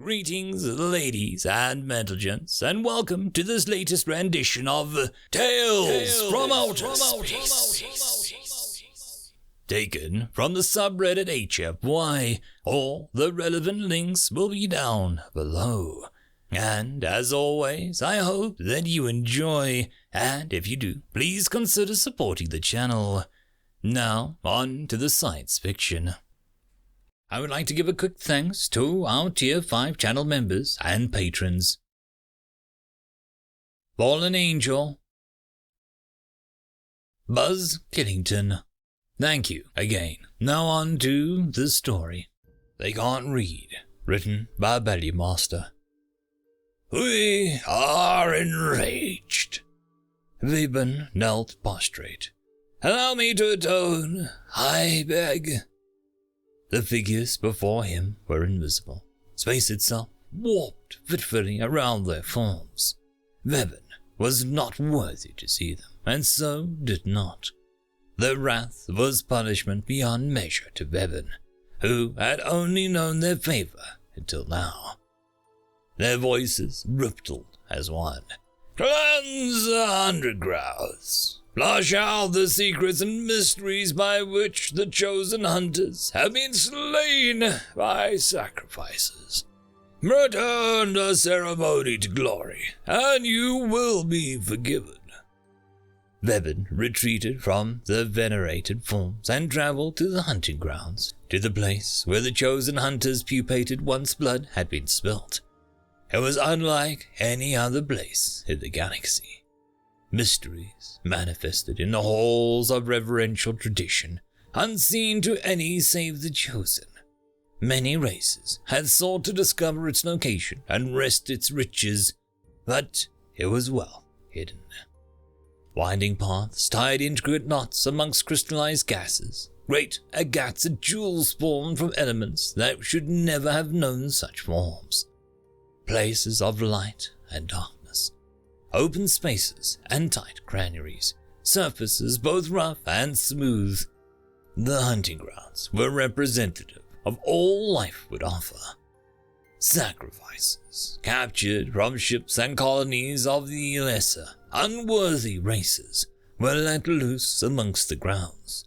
Greetings, ladies and gentlemen, and welcome to this latest rendition of Tales from Outer Space. Taken from the subreddit HFY. All the relevant links will be down below. And as always, I hope that you enjoy, and if you do, please consider supporting the channel. Now, on to the science fiction. I would like to give a quick thanks to our Tier 5 channel members and patrons. Fallen Angel, Buzz Killington. Thank you again. Now on to the story. They Can't Read, written by Belly Master. We are enraged. Vebin knelt prostrate. Allow me to atone, I beg. The figures before him were invisible. Space itself warped fitfully around their forms. Vebin was not worthy to see them, and so did not. Their wrath was punishment beyond measure to Vebin, who had only known their favor until now. Their voices rippled as one. Cleanse 100 crowds. Flush out the secrets and mysteries by which the chosen hunters have been slain by sacrifices. Return the ceremony to glory, and you will be forgiven. Vebin retreated from the venerated forms and traveled to the hunting grounds, to the place where the chosen hunters' pupated once blood had been spilt. It was unlike any other place in the galaxy. Mysteries manifested in the halls of reverential tradition, unseen to any save the chosen. Many races had sought to discover its location and wrest its riches, but it was well hidden. Winding paths tied intricate knots amongst crystallized gases, great agats and jewels formed from elements that should never have known such forms. Places of light and darkness. Open spaces and tight granaries, surfaces both rough and smooth. The hunting grounds were representative of all life would offer. Sacrifices, captured from ships and colonies of the lesser, unworthy races, were let loose amongst the grounds.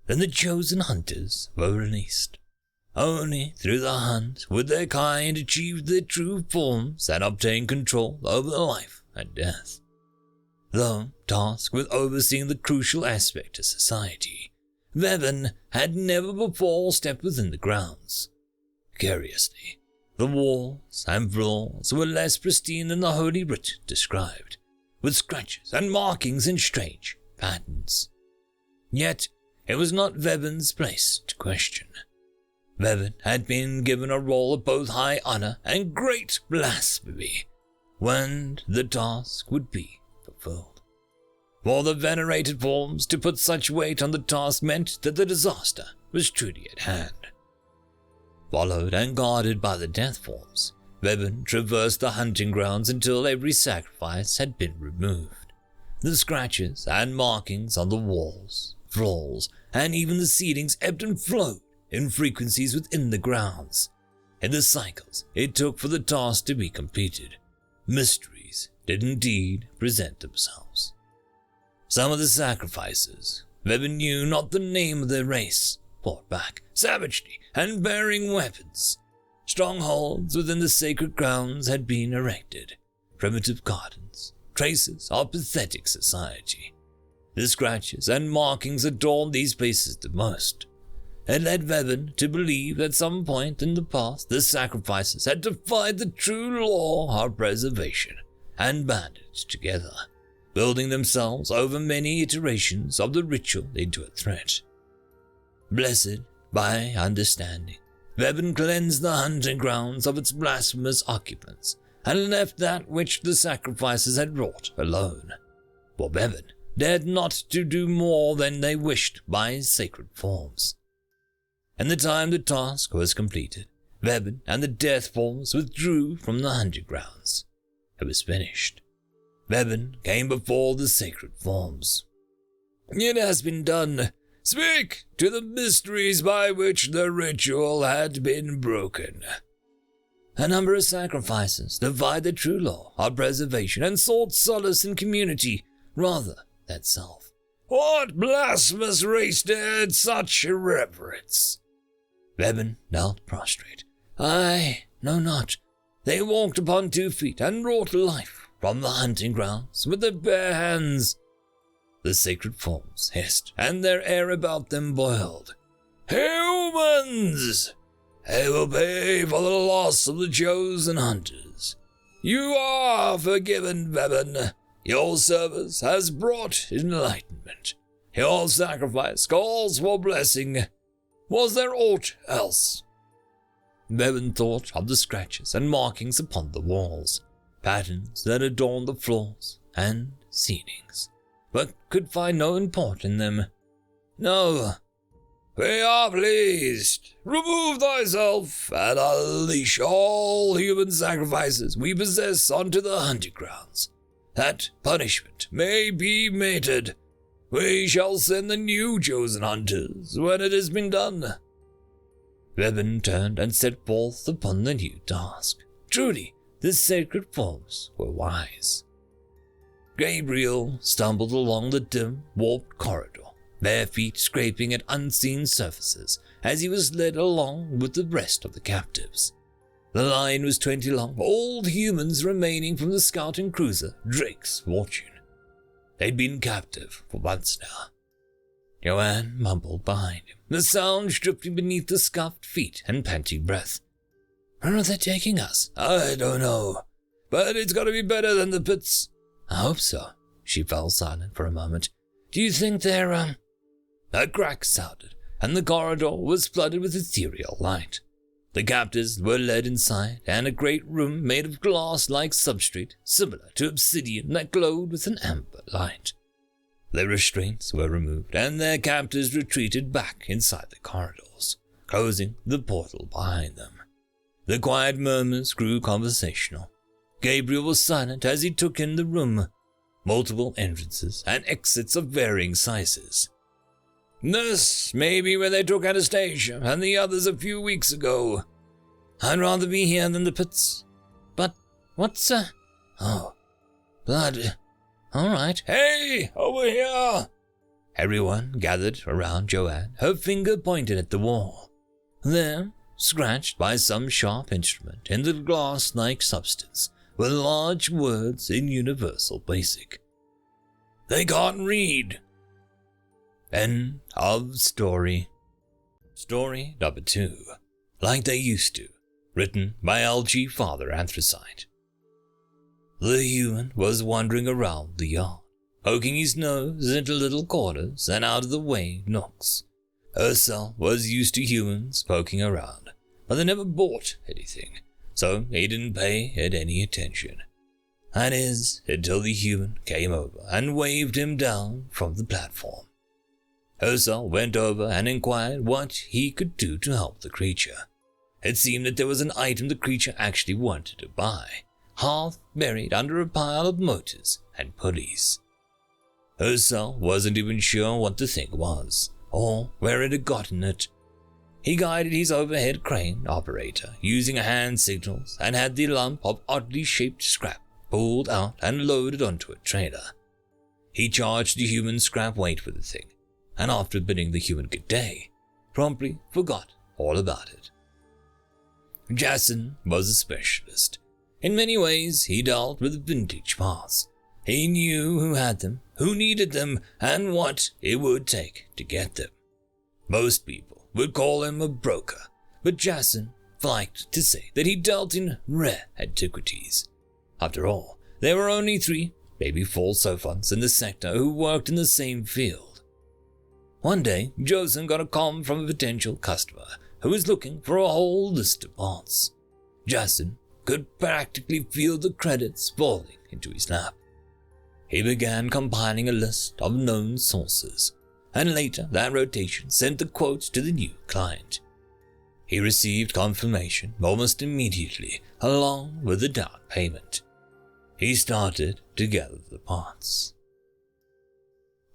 Then the chosen hunters were released. Only through the hunt would their kind achieve their true forms and obtain control over life and death. Though tasked with overseeing the crucial aspect of society, Vebin had never before stepped within the grounds. Curiously, the walls and floors were less pristine than the Holy Writ described, with scratches and markings in strange patterns. Yet it was not Vebin's place to question. Vebin had been given a role of both high honor and great blasphemy, when the task would be fulfilled. For the venerated forms to put such weight on the task meant that the disaster was truly at hand. Followed and guarded by the death forms, Vebin traversed the hunting grounds until every sacrifice had been removed. The scratches and markings on the walls, floors, and even the ceilings ebbed and flowed in frequencies within the grounds. In the cycles it took for the task to be completed, mysteries did indeed present themselves. Some of the sacrifices, Vebin knew not the name of their race, fought back savagely and bearing weapons. Strongholds within the sacred grounds had been erected, primitive gardens, traces of pathetic society. The scratches and markings adorned these places the most. It led Vebin to believe at some point in the past the sacrifices had defied the true law of preservation and banded together, building themselves over many iterations of the ritual into a threat. Blessed by understanding, Vebin cleansed the hunting grounds of its blasphemous occupants and left that which the sacrifices had wrought alone. For Vebin dared not to do more than they wished by sacred forms. In the time the task was completed, Vebin and the death forms withdrew from the hunting grounds. It was finished. Vebin came before the sacred forms. It has been done. Speak to the mysteries by which the ritual had been broken. A number of sacrifices defied the true law of preservation and sought solace in community rather than self. What blasphemous race dared such irreverence? Bevan knelt prostrate. I know not. They walked upon 2 feet and brought life from the hunting grounds with their bare hands. The sacred forms hissed, and their air about them boiled. Humans! They will pay for the loss of the chosen hunters. You are forgiven, Bevan. Your service has brought enlightenment. Your sacrifice calls for blessing. Was there aught else? Bevan thought of the scratches and markings upon the walls, patterns that adorned the floors and ceilings, but could find no import in them. No. We are pleased. Remove thyself and unleash all human sacrifices we possess onto the hunting grounds, that punishment may be meted. We shall send the new chosen hunters when it has been done. Bevan turned and set forth upon the new task. Truly, the sacred forms were wise. Gabriel stumbled along the dim, warped corridor, bare feet scraping at unseen surfaces as he was led along with the rest of the captives. The line was 20 long, old humans remaining from the scouting cruiser Drake's Fortune. They'd been captive for months now. Joanne mumbled behind him, the sounds drifting beneath the scuffed feet and panting breath. Where are they taking us? I don't know, but it's got to be better than the pits. I hope so. She fell silent for a moment. Do you think they're, A crack sounded, and the corridor was flooded with ethereal light. The captives were led inside, and a great room made of glass-like substrate, similar to obsidian that glowed with an amber light. Their restraints were removed, and their captors retreated back inside the corridors, closing the portal behind them. The quiet murmurs grew conversational. Gabriel was silent as he took in the room, multiple entrances and exits of varying sizes. This may be where they took Anastasia and the others a few weeks ago. I'd rather be here than the pits. But what's, Oh, blood. All right. Hey, over here! Everyone gathered around Joanne, her finger pointed at the wall. There, scratched by some sharp instrument in the glass-like substance, were large words in Universal Basic. They can't read. End of story. Story number 2. Like They Used To. Written by Lbry Father Anthracite. The human was wandering around the yard, poking his nose into little corners and out-of-the-way nooks. Ursel was used to humans poking around, but they never bought anything, so he didn't pay it any attention. That is, until the human came over and waved him down from the platform. Ursel went over and inquired what he could do to help the creature. It seemed that there was an item the creature actually wanted to buy, half buried under a pile of motors and pulleys. Ursel wasn't even sure what the thing was, or where it had gotten it. He guided his overhead crane operator using hand signals and had the lump of oddly shaped scrap pulled out and loaded onto a trailer. He charged the human scrap weight for the thing, and after bidding the human good day, promptly forgot all about it. Jason was a specialist. In many ways, he dealt with vintage parts. He knew who had them, who needed them, and what it would take to get them. Most people would call him a broker, but Jason liked to say that he dealt in rare antiquities. After all, there were only 3, maybe 4 Sophons in the sector who worked in the same field. One day, Jason got a call from a potential customer who was looking for a whole list of parts. Jason could practically feel the credits falling into his lap. He began compiling a list of known sources, and later that rotation sent the quotes to the new client. He received confirmation almost immediately, along with the down payment. He started to gather the parts.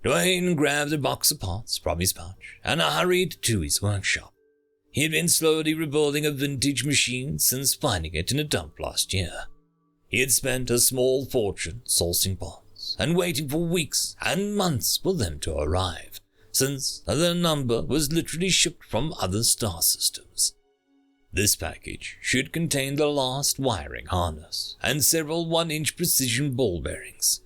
Dwayne grabbed a box of parts from his pouch and hurried to his workshop. He had been slowly rebuilding a vintage machine since finding it in a dump last year. He had spent a small fortune sourcing parts and waiting for weeks and months for them to arrive, since their number was literally shipped from other star systems. This package should contain the last wiring harness and several 1-inch precision ball bearings.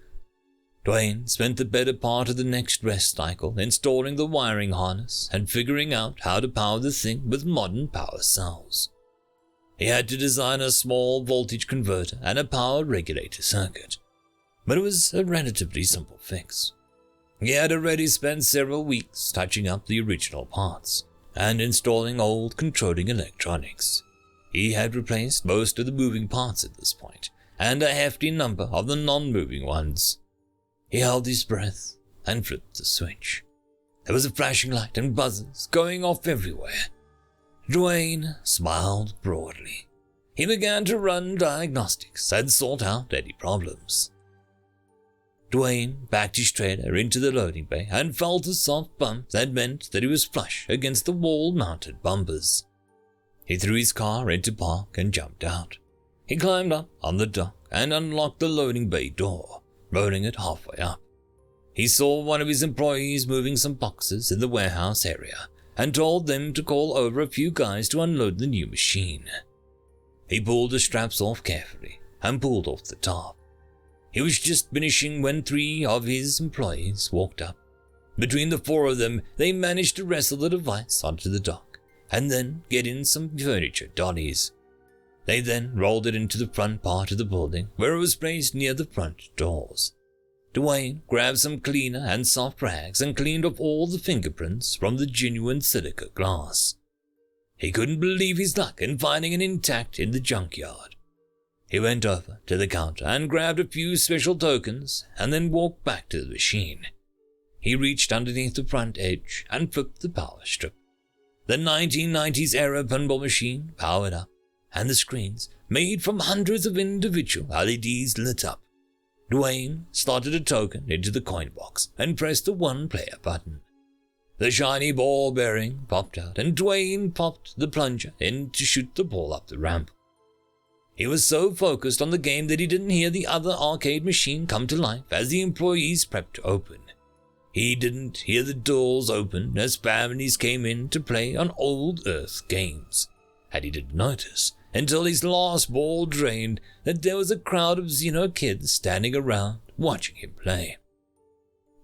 Dwayne spent the better part of the next rest cycle installing the wiring harness and figuring out how to power the thing with modern power cells. He had to design a small voltage converter and a power regulator circuit, but it was a relatively simple fix. He had already spent several weeks touching up the original parts and installing old controlling electronics. He had replaced most of the moving parts at this point, and a hefty number of the non-moving ones. He held his breath and flipped the switch. There was a flashing light and buzzers going off everywhere. Dwayne smiled broadly. He began to run diagnostics and sort out any problems. Dwayne backed his trailer into the loading bay and felt a soft bump that meant that he was flush against the wall-mounted bumpers. He threw his car into park and jumped out. He climbed up on the dock and unlocked the loading bay door, rolling it halfway up. He saw one of his employees moving some boxes in the warehouse area and told them to call over a few guys to unload the new machine. He pulled the straps off carefully and pulled off the top. He was just finishing when 3 of his employees walked up. Between the 4 of them, they managed to wrestle the device onto the dock and then get in some furniture dollies. They then rolled it into the front part of the building where it was placed near the front doors. Dwayne grabbed some cleaner and soft rags and cleaned off all the fingerprints from the genuine silica glass. He couldn't believe his luck in finding it intact in the junkyard. He went over to the counter and grabbed a few special tokens and then walked back to the machine. He reached underneath the front edge and flipped the power strip. The 1990s era pinball machine powered up, and the screens, made from hundreds of individual LEDs, lit up. Dwayne slotted a token into the coin box and pressed the 1-player button. The shiny ball bearing popped out and Dwayne popped the plunger in to shoot the ball up the ramp. He was so focused on the game that he didn't hear the other arcade machine come to life as the employees prepped to open. He didn't hear the doors open as families came in to play on old Earth games. And he didn't notice, until his last ball drained, that there was a crowd of Xeno kids standing around watching him play.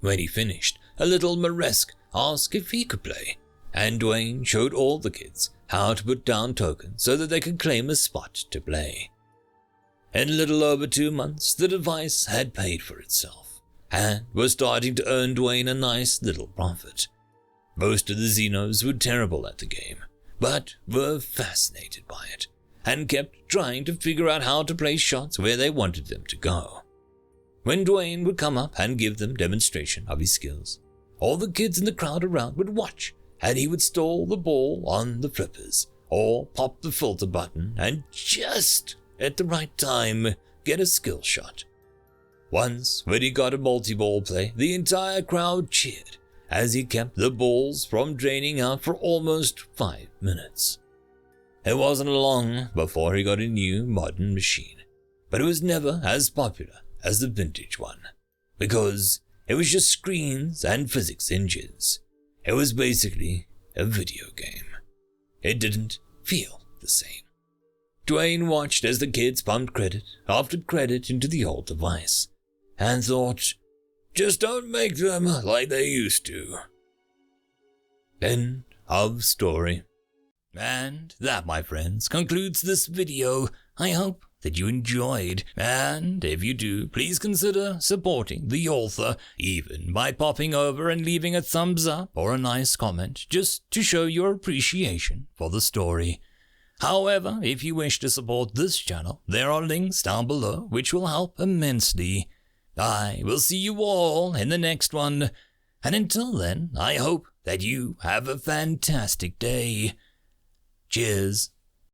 When he finished, a little Maresk asked if he could play, and Dwayne showed all the kids how to put down tokens so that they could claim a spot to play. In a little over 2 months, the device had paid for itself, and was starting to earn Dwayne a nice little profit. Most of the Xenos were terrible at the game, but were fascinated by it, and kept trying to figure out how to place shots where they wanted them to go. When Dwayne would come up and give them demonstration of his skills, all the kids in the crowd around would watch, and he would stall the ball on the flippers, or pop the filter button, and just at the right time get a skill shot. Once, when he got a multi-ball play, the entire crowd cheered as he kept the balls from draining out for almost 5 minutes. It wasn't long before he got a new modern machine, but it was never as popular as the vintage one, because it was just screens and physics engines. It was basically a video game. It didn't feel the same. Dwayne watched as the kids pumped credit after credit into the old device, and thought, just don't make them like they used to. End of story. And that, my friends, concludes this video. I hope that you enjoyed, and if you do, please consider supporting the author, even by popping over and leaving a thumbs up or a nice comment, just to show your appreciation for the story. However, if you wish to support this channel, there are links down below which will help immensely. I will see you all in the next one, and until then, I hope that you have a fantastic day. Cheers.